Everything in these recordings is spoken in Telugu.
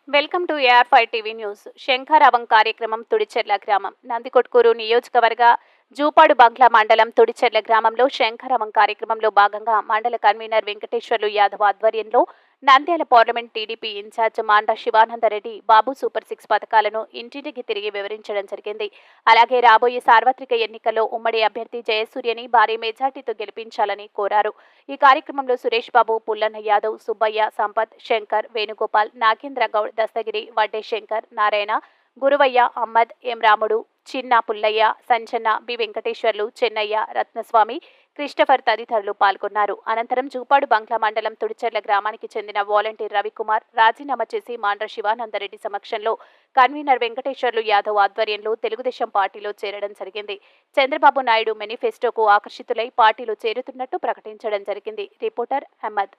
Welcome to AR5 TV news. శంఖారావం కార్యక్రమం తుడిచెర్ల గ్రామం నందికొట్కూరు నియోజకవర్గ జూపాడు బంగ్లా మండలం తుడిచెర్ల గ్రామంలో శంఖారావం కార్యక్రమంలో భాగంగా మండల కన్వీనర్ వెంకటేశ్వర్లు యాదవ్ ఆధ్వర్యంలో Nandyal parliament TDP incharge Mandra Sivanandareddy Babu super 6 పథకాలను ఇంటింటికి తిరిగి వివరించడం జరిగింది. అలాగే రాబోయే సార్వత్రిక ఎన్నికల్లో ఉమ్మడి అభ్యర్థి జయసూర్యని భారీ మెజార్టీతో గెలిపించాలని కోరారు. ఈ కార్యక్రమంలో సురేష్ బాబు, పుల్లన్న యాదవ్, సుబ్బయ్య, సంపత్, శంకర్, వేణుగోపాల్, నాగేంద్ర గౌడ్, దస్తగిరి, వడ్డే శంకర్, నారాయణ, గురువయ్య, అహ్మద్, ఎం రాముడు, చిన్న పుల్లయ్య, సంచన్న, బి వెంకటేశ్వర్లు, చెన్నయ్య, రత్నస్వామి, క్రిస్టఫర్ తదితరులు పాల్గొన్నారు. అనంతరం జూపాడు బంగ్లా మండలం తుడిచెర్ల గ్రామానికి చెందిన వాలంటీర్ రవికుమార్ రాజీనామా చేసి మాండ్ర శివానందరెడ్డి సమక్షంలో కన్వీనర్ వెంకటేశ్వర్లు యాదవ్ ఆధ్వర్యంలో తెలుగుదేశం పార్టీలో చేరడం జరిగింది. చంద్రబాబు నాయుడు మేనిఫెస్టోకు ఆకర్షితులై పార్టీలో చేరుతున్నట్టు ప్రకటించడం జరిగింది. రిపోర్టర్ అహ్మద్.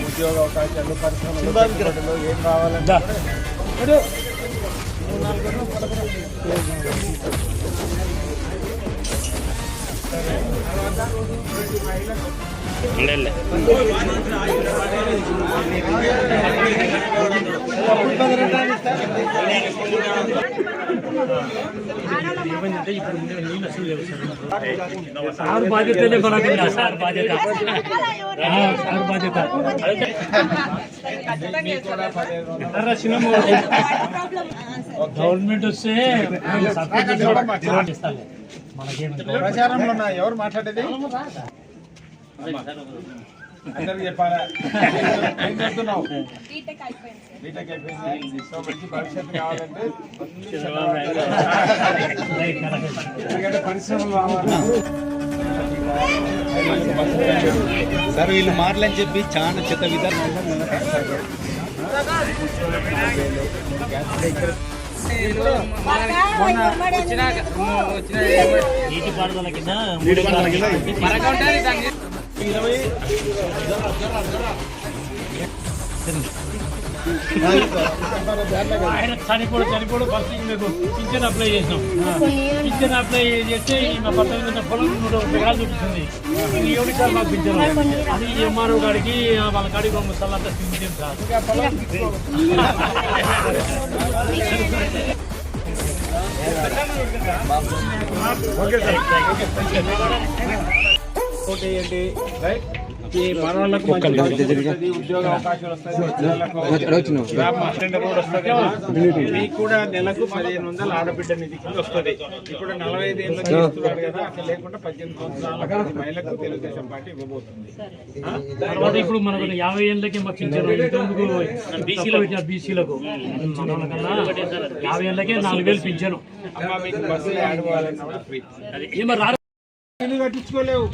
ఉద్యోగ అవకాశాలు, పరిశ్రమలు ఏం కావాలంటే సార్ బాధ్యతనే మనకున్నా సార్ బాధ్యత గవర్నమెంట్ వస్తే ప్రచారంలో ఎవరు మాట్లాడేది అందరికి చెప్పాలా? ఏం చేస్తున్నావు? బీటెక్ అయిపోయింది. సో మంచి భవిష్యత్తు కావాలంటే ఎందుకంటే పరిశ్రమలు సార్ వీళ్ళు మాటలని చెప్పి చాలా చెత్త విధానం నీటిపారుదల కింద ఆయన చనిపోడు ఫస్ట్ మీకు పింఛన్ అప్లై చేసినాం. పింఛన్ అప్లై చేస్తే మా పట్టణ పొలం 100 ఎకరాలు చూపిస్తుంది. ఎవరి సార్ మాకు పింఛన్ అది ఎంఆర్ఓ గాడికి వాళ్ళ కాడికి ముసలంతా పింఛన్ సార్. ఓకే ఏంటి రైట్ ఈ మనవాళ్ళకు ఉద్యోగ అవకాశాలు వస్తాయి, రోడ్ వస్తుంది. మీకు కూడా నెలకు 1500 ఆడబిడ్డ నిధి కింద వస్తుంది. ఇప్పుడు 45 ఏళ్ళకి ఇస్తున్నారు కదా, అట్లా లేకుండా 18 సంవత్సరాల మహిళలకు తెలుగుదేశం పార్టీ ఇవ్వబోతుంది. తర్వాత ఇప్పుడు మనకు 50 ఏళ్ళకి మాకు పింఛను బీసీలకు 50 ఏళ్ళకే 4000 పింఛను. అమ్మ మీకు బస్సు యాడ్ కావాలన్నా కూడా ఫ్రీ. ఇల్లు కట్టించుకోలేవు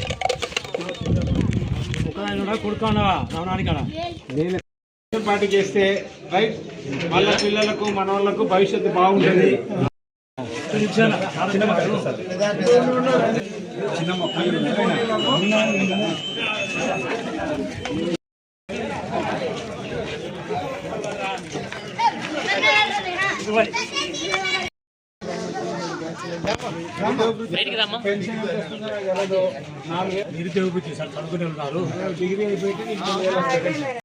పార్టీ చేస్తే రైట్ వాళ్ళ పిల్లలకు మన వాళ్ళకు భవిష్యత్తు బాగుంటుంది. నిరుద్యోగ సార్ చదువుకునే ఉన్నారు. డిగ్రీ అయిపోయి